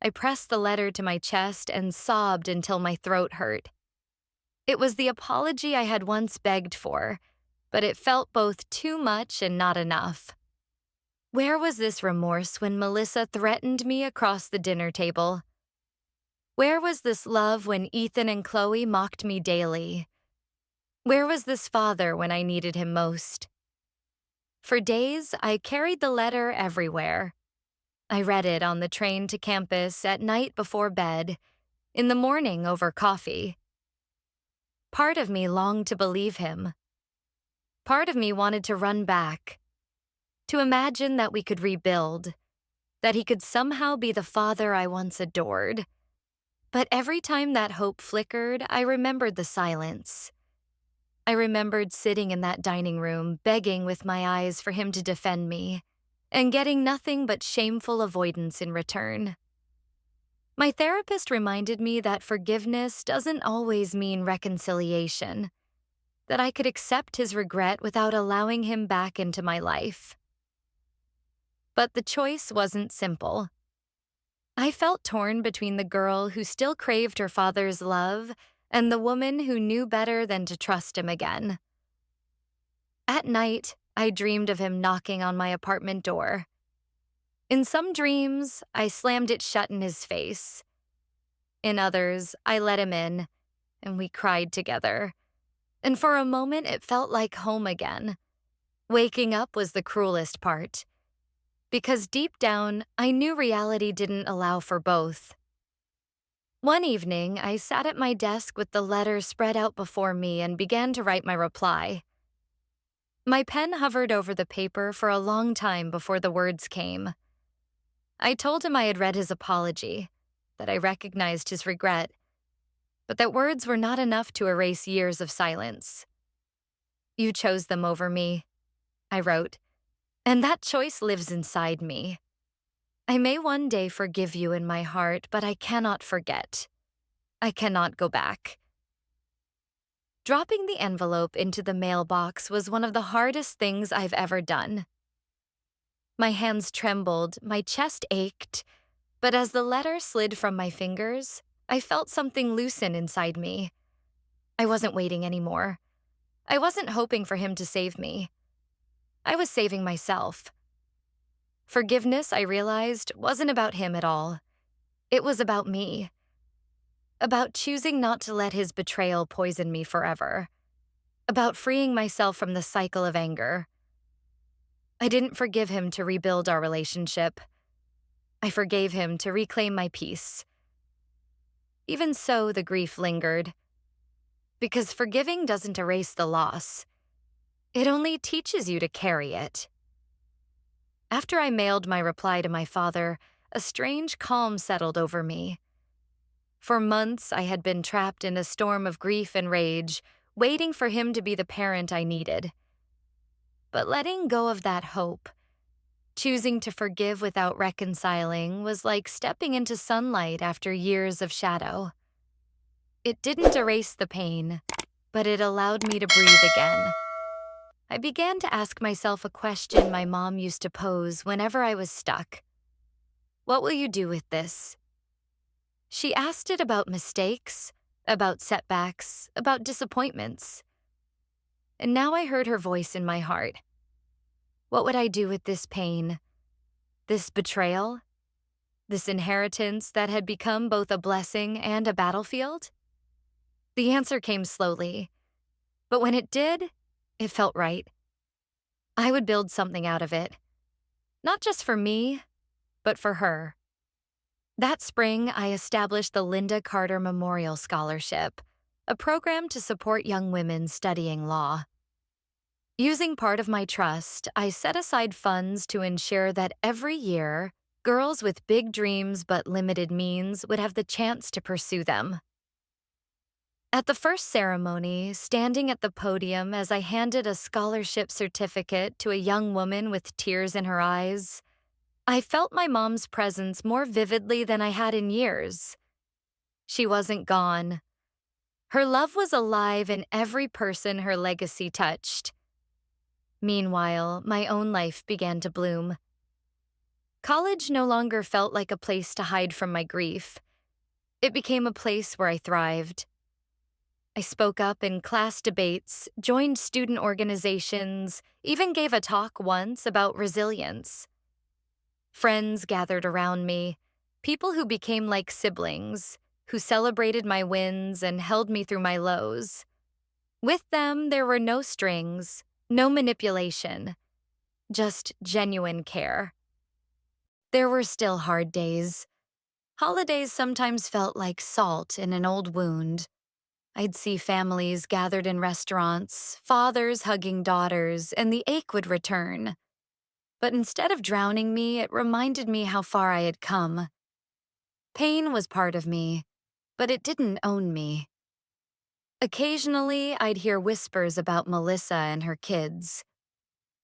I pressed the letter to my chest and sobbed until my throat hurt. It was the apology I had once begged for, but it felt both too much and not enough. Where was this remorse when Melissa threatened me across the dinner table? Where was this love when Ethan and Chloe mocked me daily? Where was this father when I needed him most? For days, I carried the letter everywhere. I read it on the train to campus, at night before bed, in the morning over coffee. Part of me longed to believe him. Part of me wanted to run back, to imagine that we could rebuild, that he could somehow be the father I once adored. But every time that hope flickered, I remembered the silence. I remembered sitting in that dining room, begging with my eyes for him to defend me, and getting nothing but shameful avoidance in return. My therapist reminded me that forgiveness doesn't always mean reconciliation, that I could accept his regret without allowing him back into my life. But the choice wasn't simple. I felt torn between the girl who still craved her father's love and the woman who knew better than to trust him again. At night, I dreamed of him knocking on my apartment door. In some dreams, I slammed it shut in his face. In others, I let him in, and we cried together. And for a moment, it felt like home again. Waking up was the cruelest part, because deep down, I knew reality didn't allow for both. One evening, I sat at my desk with the letter spread out before me and began to write my reply. My pen hovered over the paper for a long time before the words came. I told him I had read his apology, that I recognized his regret, but that words were not enough to erase years of silence. You chose them over me, I wrote, and that choice lives inside me. I may one day forgive you in my heart, but I cannot forget. I cannot go back. Dropping the envelope into the mailbox was one of the hardest things I've ever done. My hands trembled, my chest ached, but as the letter slid from my fingers, I felt something loosen inside me. I wasn't waiting anymore. I wasn't hoping for him to save me. I was saving myself. Forgiveness, I realized, wasn't about him at all. It was about me. About choosing not to let his betrayal poison me forever. About freeing myself from the cycle of anger. I didn't forgive him to rebuild our relationship. I forgave him to reclaim my peace. Even so, the grief lingered. Because forgiving doesn't erase the loss. It only teaches you to carry it. After I mailed my reply to my father, a strange calm settled over me. For months, I had been trapped in a storm of grief and rage, waiting for him to be the parent I needed. But letting go of that hope, choosing to forgive without reconciling, was like stepping into sunlight after years of shadow. It didn't erase the pain, but it allowed me to breathe again. I began to ask myself a question my mom used to pose whenever I was stuck. What will you do with this? She asked it about mistakes, about setbacks, about disappointments. And now I heard her voice in my heart. What would I do with this pain? This betrayal? This inheritance that had become both a blessing and a battlefield? The answer came slowly, but when it did, it felt right. I would build something out of it. Not just for me, but for her. That spring, I established the Linda Carter Memorial Scholarship, a program to support young women studying law. Using part of my trust, I set aside funds to ensure that every year, girls with big dreams but limited means would have the chance to pursue them. At the first ceremony, standing at the podium as I handed a scholarship certificate to a young woman with tears in her eyes, I felt my mom's presence more vividly than I had in years. She wasn't gone. Her love was alive in every person her legacy touched. Meanwhile, my own life began to bloom. College no longer felt like a place to hide from my grief. It became a place where I thrived. I spoke up in class debates, joined student organizations, even gave a talk once about resilience. Friends gathered around me, people who became like siblings, who celebrated my wins and held me through my lows. With them, there were no strings, no manipulation, just genuine care. There were still hard days. Holidays sometimes felt like salt in an old wound. I'd see families gathered in restaurants, fathers hugging daughters, and the ache would return. But instead of drowning me, it reminded me how far I had come. Pain was part of me, but it didn't own me. Occasionally, I'd hear whispers about Melissa and her kids.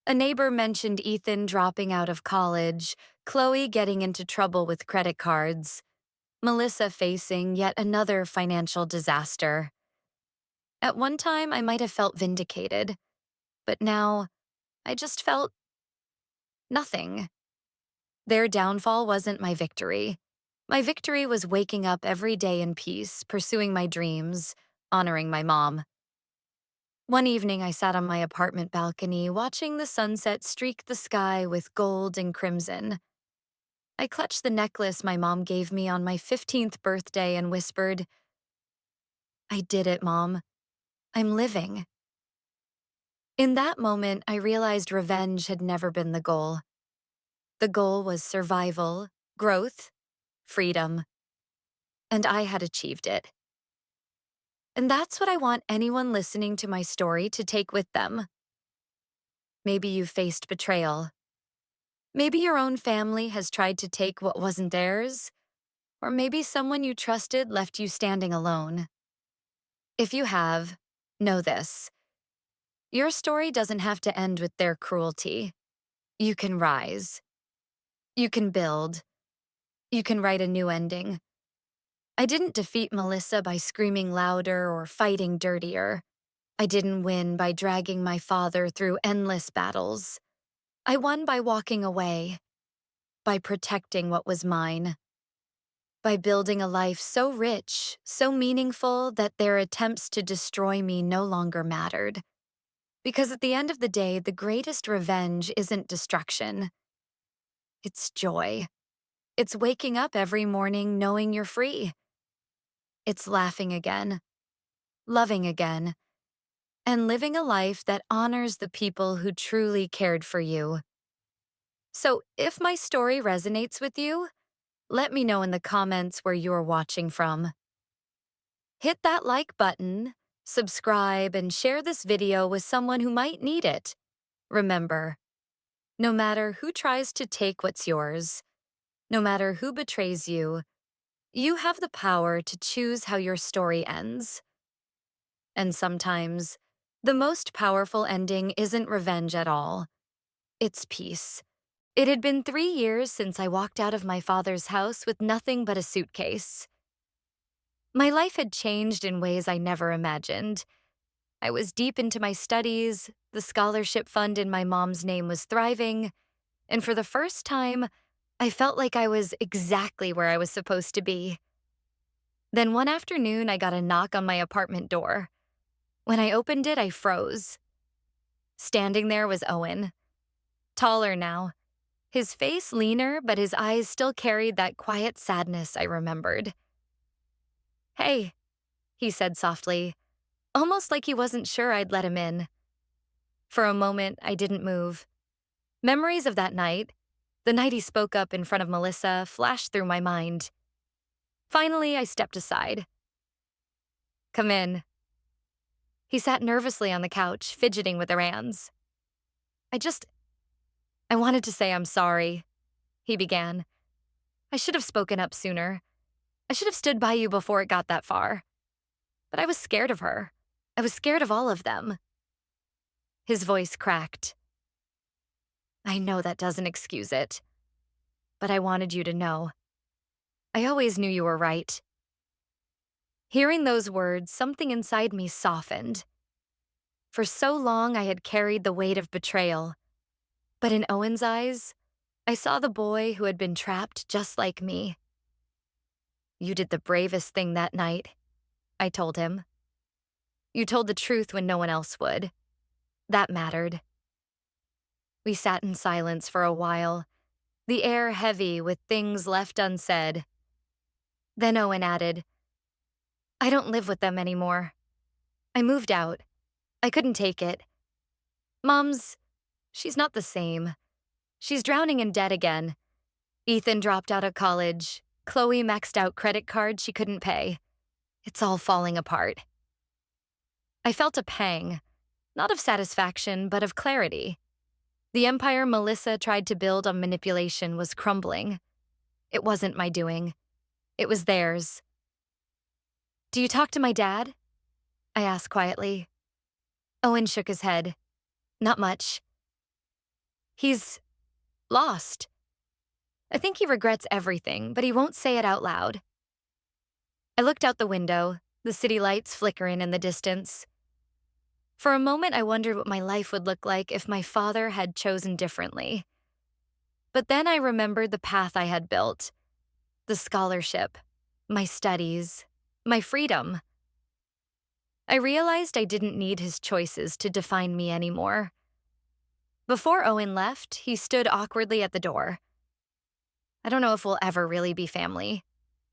A neighbor mentioned Ethan dropping out of college, Chloe getting into trouble with credit cards, Melissa facing yet another financial disaster. At one time, I might have felt vindicated, but now, I just felt nothing. Their downfall wasn't my victory. My victory was waking up every day in peace, pursuing my dreams, honoring my mom. One evening, I sat on my apartment balcony, watching the sunset streak the sky with gold and crimson. I clutched the necklace my mom gave me on my 15th birthday and whispered, "I did it, Mom. I'm living." In that moment, I realized revenge had never been the goal. The goal was survival, growth, freedom. And I had achieved it. And that's what I want anyone listening to my story to take with them. Maybe you faced betrayal. Maybe your own family has tried to take what wasn't theirs. Or maybe someone you trusted left you standing alone. If you have, know this. Your story doesn't have to end with their cruelty. You can rise. You can build. You can write a new ending. I didn't defeat Melissa by screaming louder or fighting dirtier. I didn't win by dragging my father through endless battles. I won by walking away, by protecting what was mine, by building a life so rich, so meaningful that their attempts to destroy me no longer mattered. Because at the end of the day, the greatest revenge isn't destruction, it's joy. It's waking up every morning knowing you're free. It's laughing again, loving again, and living a life that honors the people who truly cared for you. So if my story resonates with you, let me know in the comments where you're watching from. Hit that like button, subscribe, and share this video with someone who might need it. Remember, no matter who tries to take what's yours, no matter who betrays you, you have the power to choose how your story ends. And sometimes, the most powerful ending isn't revenge at all. It's peace. It had been 3 years since I walked out of my father's house with nothing but a suitcase. My life had changed in ways I never imagined. I was deep into my studies, the scholarship fund in my mom's name was thriving, and for the first time, I felt like I was exactly where I was supposed to be. Then one afternoon, I got a knock on my apartment door. When I opened it, I froze. Standing there was Owen. Taller now. His face leaner, but his eyes still carried that quiet sadness I remembered. "Hey," he said softly, almost like he wasn't sure I'd let him in. For a moment, I didn't move. Memories of that night, the night he spoke up in front of Melissa, flashed through my mind. Finally, I stepped aside. "Come in." He sat nervously on the couch, fidgeting with errands. I wanted to say I'm sorry," he began. "I should have spoken up sooner. I should have stood by you before it got that far. But I was scared of her. I was scared of all of them." His voice cracked. "I know that doesn't excuse it. But I wanted you to know. I always knew you were right." Hearing those words, something inside me softened. For so long, I had carried the weight of betrayal. But in Owen's eyes, I saw the boy who had been trapped just like me. "You did the bravest thing that night," I told him. "You told the truth when no one else would. That mattered." We sat in silence for a while, the air heavy with things left unsaid. Then Owen added, "I don't live with them anymore. I moved out. I couldn't take it. She's not the same. She's drowning in debt again. Ethan dropped out of college. Chloe maxed out credit cards she couldn't pay. It's all falling apart." I felt a pang, not of satisfaction, but of clarity. The empire Melissa tried to build on manipulation was crumbling. It wasn't my doing. It was theirs. "Do you talk to my dad?" I asked quietly. Owen shook his head. "Not much. He's lost. I think he regrets everything, but he won't say it out loud." I looked out the window, the city lights flickering in the distance. For a moment, I wondered what my life would look like if my father had chosen differently. But then I remembered the path I had built, the scholarship, my studies, my freedom. I realized I didn't need his choices to define me anymore. Before Owen left, he stood awkwardly at the door. "I don't know if we'll ever really be family,"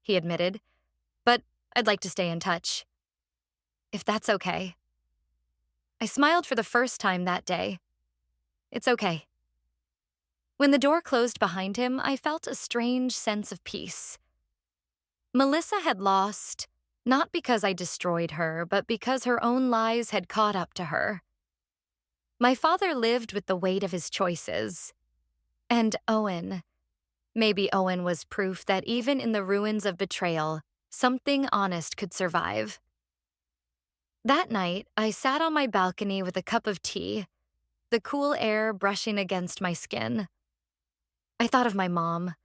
he admitted, "but I'd like to stay in touch. If that's okay." I smiled for the first time that day. "It's okay." When the door closed behind him, I felt a strange sense of peace. Melissa had lost, not because I destroyed her, but because her own lies had caught up to her. My father lived with the weight of his choices. And maybe Owen was proof that even in the ruins of betrayal, something honest could survive. That night, I sat on my balcony with a cup of tea, the cool air brushing against my skin. I thought of my mom,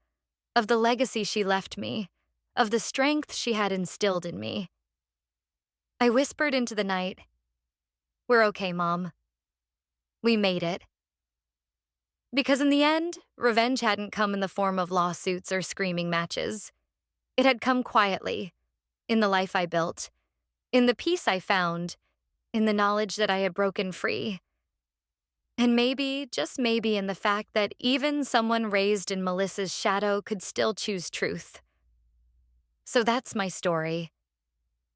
of the legacy she left me, of the strength she had instilled in me. I whispered into the night, We're okay, Mom. We made it. Because in the end, revenge hadn't come in the form of lawsuits or screaming matches. It had come quietly, in the life I built, in the peace I found, in the knowledge that I had broken free. And maybe, just maybe, in the fact that even someone raised in Melissa's shadow could still choose truth. So that's my story.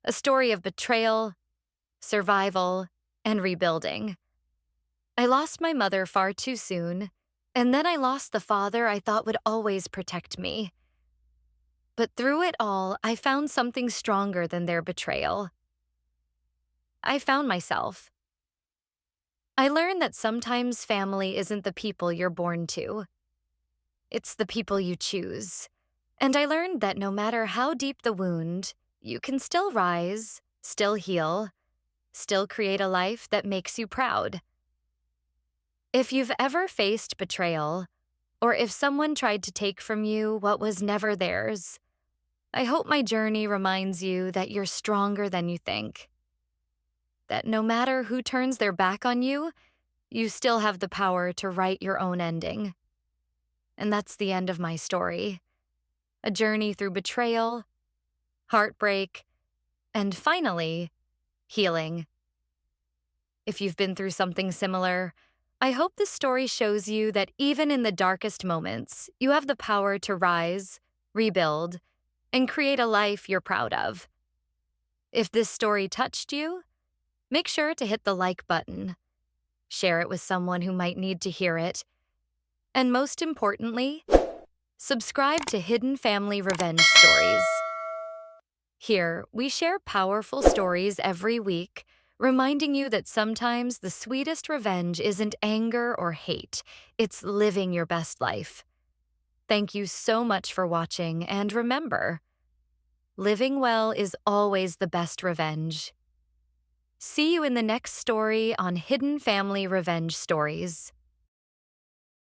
A story of betrayal, survival, and rebuilding. I lost my mother far too soon, and then I lost the father I thought would always protect me. But through it all, I found something stronger than their betrayal. I found myself. I learned that sometimes family isn't the people you're born to. It's the people you choose. And I learned that no matter how deep the wound, you can still rise, still heal, still create a life that makes you proud. If you've ever faced betrayal, or if someone tried to take from you what was never theirs, I hope my journey reminds you that you're stronger than you think. That no matter who turns their back on you, you still have the power to write your own ending. And that's the end of my story. A journey through betrayal, heartbreak, and finally, healing. If you've been through something similar, I hope this story shows you that even in the darkest moments, you have the power to rise, rebuild, and create a life you're proud of. If this story touched you, make sure to hit the like button, share it with someone who might need to hear it, and most importantly, subscribe to Hidden Family Revenge Stories. Here, we share powerful stories every week, reminding you that sometimes the sweetest revenge isn't anger or hate, it's living your best life. Thank you so much for watching, and remember, living well is always the best revenge. See you in the next story on Hidden Family Revenge Stories.